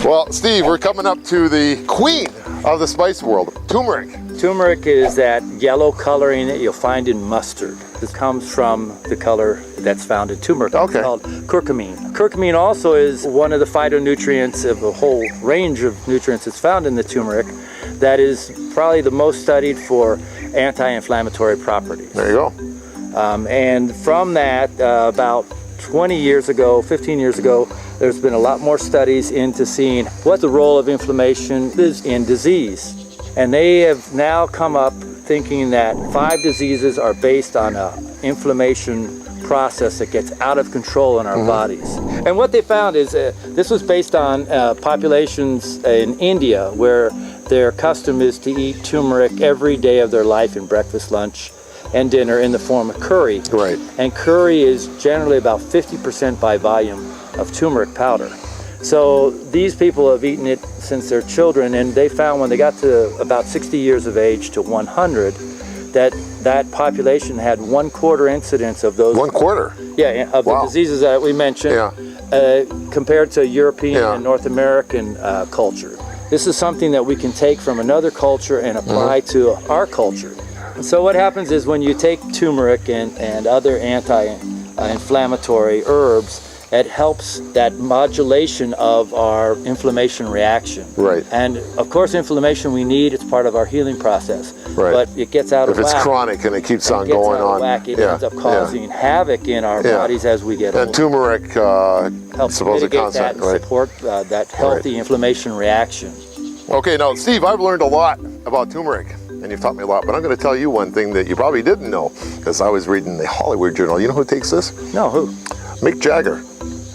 Well, Steve, we're coming up to the queen of the spice world, turmeric. Turmeric is that yellow coloring that you'll find in mustard. This comes from the color that's found in turmeric. Okay. It's called curcumine. Curcumine also is one of the phytonutrients of a whole range of nutrients that's found in the turmeric that is probably the most studied for anti-inflammatory properties. There you go. And from that, about 20 years ago, 15 years ago, there's been a lot more studies into seeing what the role of inflammation is in disease. And they have now come up thinking that 5 diseases are based on an inflammation process that gets out of control in our bodies. And what they found is this was based on populations in India where their custom is to eat turmeric every day of their life in breakfast, lunch, and dinner in the form of curry. Right. And curry is generally about 50% by volume of turmeric powder. So these people have eaten it since they're children, and they found when they got to about 60 years of age to 100 that population had 1/4 incidence of those. 1/4? Yeah, of the diseases that we mentioned, compared to European and North American culture. This is something that we can take from another culture and apply to our culture. So what happens is when you take turmeric and other anti-inflammatory herbs, it helps that modulation of our inflammation reaction. Right. And of course, inflammation we need, it's part of our healing process. Right. But it gets out of whack. If it's chronic and it keeps on going on. It ends up causing havoc in our bodies as we get older. And turmeric helps mitigate that and support that healthy inflammation reaction. Okay, now Steve, I've learned a lot about turmeric. And you've taught me a lot, but I'm going to tell you one thing that you probably didn't know, because I was reading the Hollywood Journal. You know who takes this? No, who? Mick Jagger.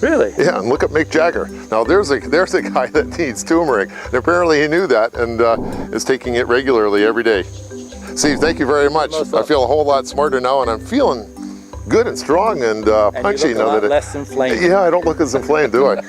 Really? Yeah, and look at Mick Jagger. Now there's a guy that needs turmeric, and apparently he knew that and is taking it regularly every day. Steve, thank you very much. I feel a whole lot smarter now, and I'm feeling good and strong and punchy you look now a lot less inflamed. Yeah, I don't look as inflamed, do I?